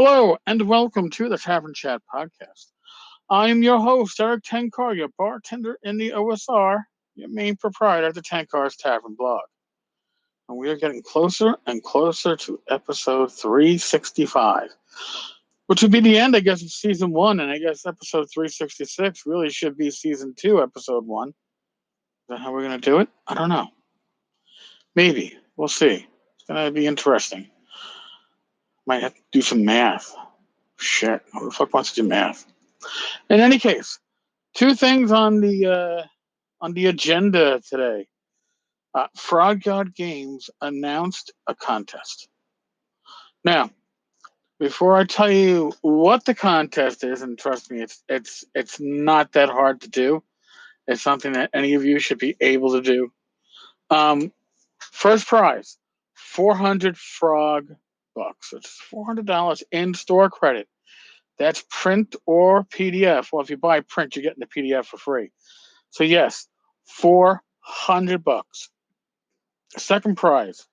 Hello and welcome to the Tavern Chat podcast. I'm your host, Eric Tenkar, your bartender in the OSR, your main proprietor of the Tenkar's Tavern blog. And we are getting closer and closer to episode 365, which would be the end, I guess, of season one. And I guess episode 366 really should be season two, episode one. Is that how we're going to do it? I don't know. Maybe. We'll see. It's going to be interesting. Might have to do some math. Shit. Who the fuck wants to do math? In any case, two things on the agenda today. Frog God Games announced a contest. Now, before I tell you what the contest is, and trust me, it's not that hard to do. It's something that any of you should be able to do. First prize, 400 frog bucks. It's $400 in store credit. That's print or PDF. Well, if you buy print, you're getting the PDF for free. So yes, $400. Second prize,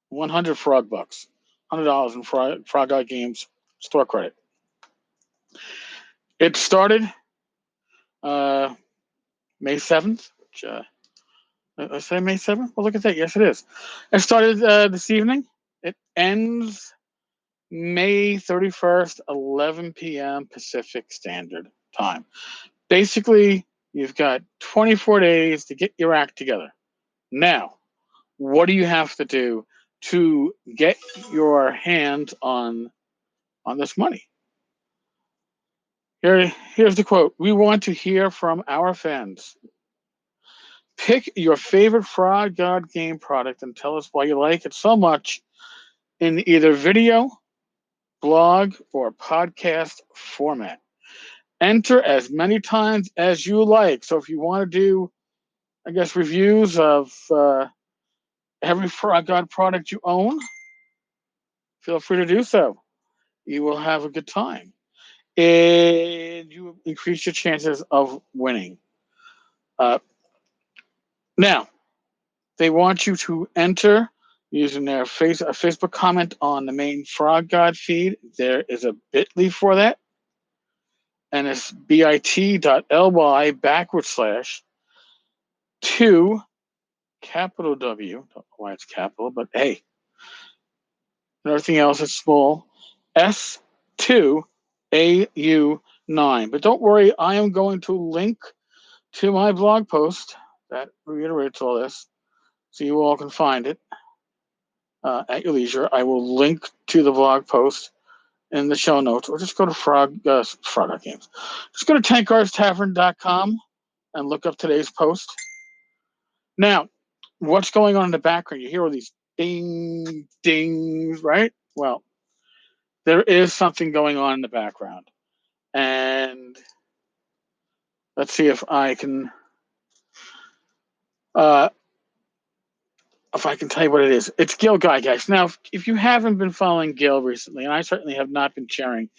100 frog bucks, $100 in Frog God Games store credit. It started May 7th. Which, I say May 7th? Well, look at that. Yes, it is. It started this evening. It ends May 31st, 11 p.m. Pacific Standard Time. Basically, you've got 24 days to get your act together. Now, what do you have to do to get your hands on this money? Here's the quote. We want to hear from our fans. Pick your favorite Frog God game product and tell us why you like it so much in either video, blog, or podcast format. Enter as many times as you like. So if you want to do, I guess, reviews of every Frog God product you own, feel free to do so. You will have a good time. And you increase your chances of winning. Now, they want you to enter using their Facebook comment on the main Frog God feed. There is a bit.ly for that. And it's bit.ly/2 capital W. Don't know why it's capital, but hey. And everything else is small. S2AU9. But don't worry, I am going to link to my blog post that reiterates all this, so you all can find it at your leisure. I will link to the blog post in the show notes, or just go to Frog Games. Just go to tankarstavern.com and look up today's post. Now, what's going on in the background? You hear all these ding, dings, right? Well, there is something going on in the background. And let's see if I can tell you what it is. It's Gail Guy, guys. Now, if you haven't been following Gail recently, and I certainly have not been sharing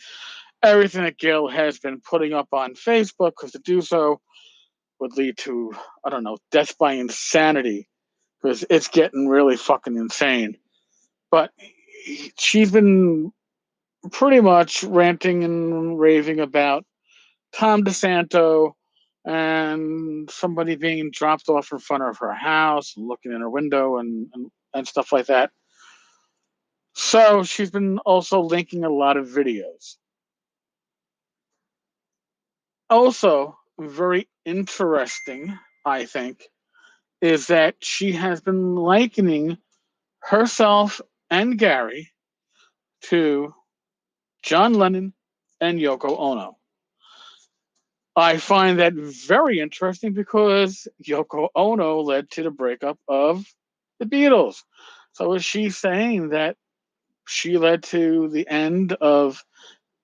everything that Gail has been putting up on Facebook, because to do so would lead to, I don't know, death by insanity, because it's getting really fucking insane. But she's been pretty much ranting and raving about Tom DeSanto and somebody being dropped off in front of her house and looking in her window and stuff like that. So she's been also linking a lot of videos. Also, very interesting, I think, is that she has been likening herself and Gary to John Lennon and Yoko Ono. I find that very interesting because Yoko Ono led to the breakup of the Beatles. So is she saying that she led to the end of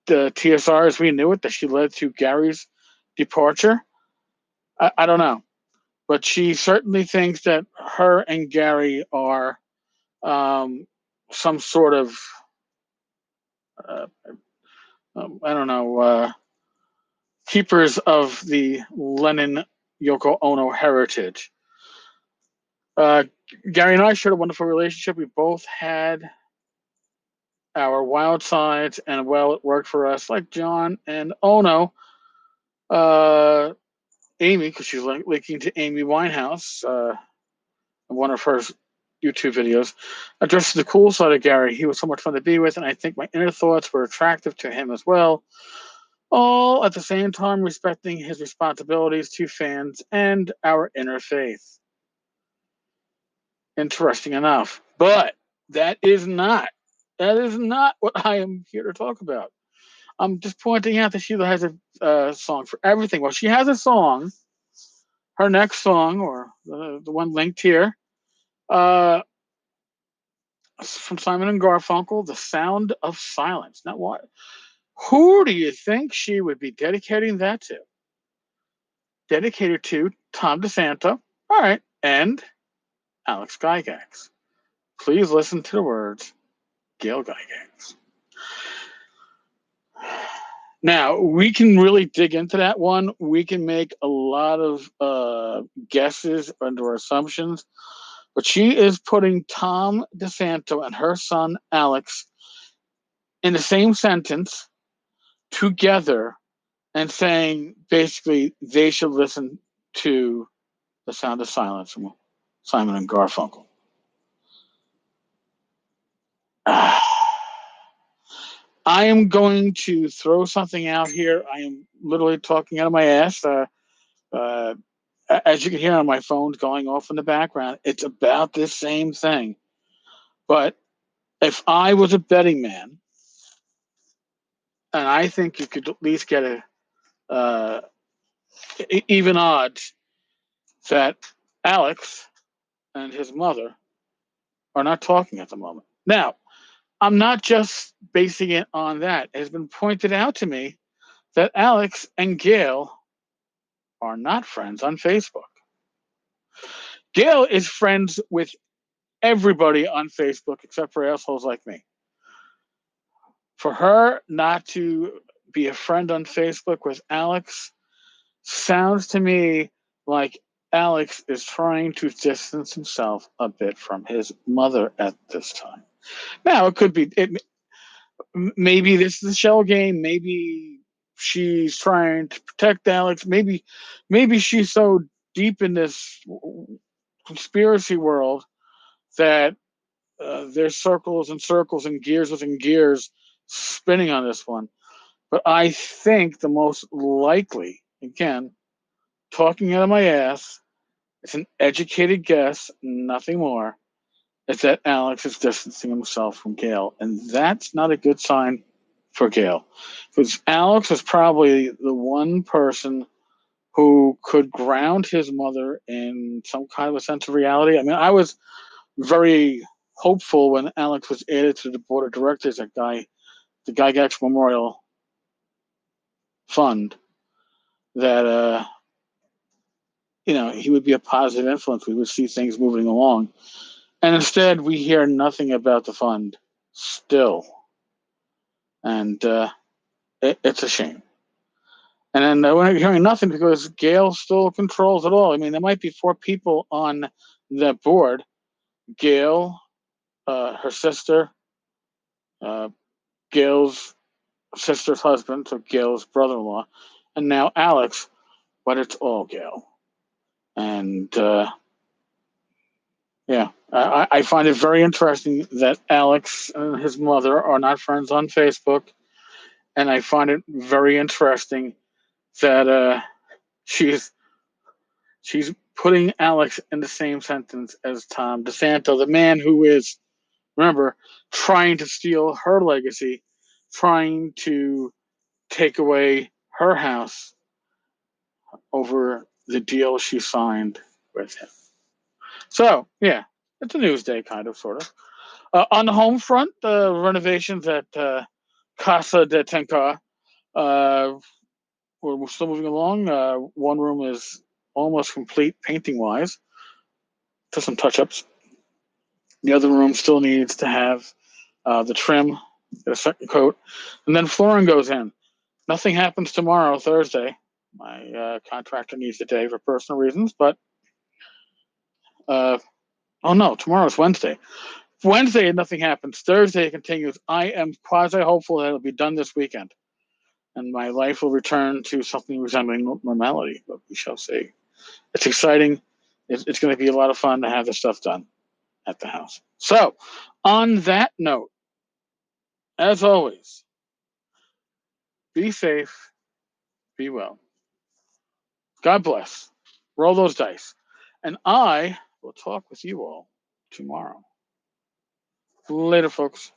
the TSR as we knew it, that she led to Gary's departure? I don't know. But she certainly thinks that her and Gary are some sort of, I don't know, keepers of the Lennon Yoko Ono heritage. Gary and I shared a wonderful relationship. We both had our wild sides, and well, it worked for us, like John and Ono. Amy, because she's linking to Amy Winehouse, in one of her YouTube videos, addresses the cool side of Gary. He was so much fun to be with, and I think my inner thoughts were attractive to him as well. All at the same time respecting his responsibilities to fans and our inner faith. Interesting enough. But that is not what I am here to talk about. I'm just pointing out that Sheila has a song for everything. Well, she has a song, her next song, or the one linked here, uh, from Simon and Garfunkel, "The Sound of Silence." Now, what? Who do you think she would be dedicating that to? Dedicated to Tom DeSanto, all right, and Alex Gygax. Please listen to the words, Gail Gygax. Now, we can really dig into that one. We can make a lot of guesses under assumptions, but she is putting Tom DeSanto and her son, Alex, in the same sentence together and saying basically they should listen to The Sound of Silence from Simon and Garfunkel. I am going to throw something out here. I am literally talking out of my ass. As you can hear on my phone going off in the background, it's about this same thing. But if I was a betting man, and I think you could at least get even odds that Alex and his mother are not talking at the moment. Now, I'm not just basing it on that. It has been pointed out to me that Alex and Gail are not friends on Facebook. Gail is friends with everybody on Facebook except for assholes like me. For her not to be a friend on Facebook with Alex sounds to me like Alex is trying to distance himself a bit from his mother at this time. Now, it could be, maybe this is a shell game. Maybe she's trying to protect Alex. Maybe she's so deep in this conspiracy world that there's circles and circles and gears within gears spinning on this one. But I think the most likely, again, talking out of my ass, it's an educated guess, nothing more, is that Alex is distancing himself from Gail. And that's not a good sign for Gail. Because Alex is probably the one person who could ground his mother in some kind of a sense of reality. I mean, I was very hopeful when Alex was added to the board of directors at the Gygax Memorial Fund that he would be a positive influence. We would see things moving along. And instead, we hear nothing about the fund still. And it's a shame. And then we're hearing nothing because Gail still controls it all. I mean, there might be 4 people on that board. Gail, her sister, Gail's sister's husband, so Gail's brother-in-law, and now Alex, but it's all Gail. And I find it very interesting that Alex and his mother are not friends on Facebook, and I find it very interesting that she's putting Alex in the same sentence as Tom DeSanto, the man who is, remember, trying to steal her legacy, trying to take away her house over the deal she signed with him. So, yeah, it's a news day, kind of, sort of. On the home front, the renovations at Casa de Tenkar, we're still moving along. One room is almost complete painting-wise, to some touch-ups. The other room still needs to have the trim, get a second coat, and then flooring goes in. Nothing happens tomorrow, Thursday. My contractor needs the day for personal reasons, but tomorrow's Wednesday. Wednesday, nothing happens. Thursday, it continues. I am quasi hopeful that it'll be done this weekend, and my life will return to something resembling normality. But we shall see. It's exciting. It's going to be a lot of fun to have this stuff done at the house. So, on that note, as always, be safe, be well. God bless. Roll those dice. And I will talk with you all tomorrow. Later, folks.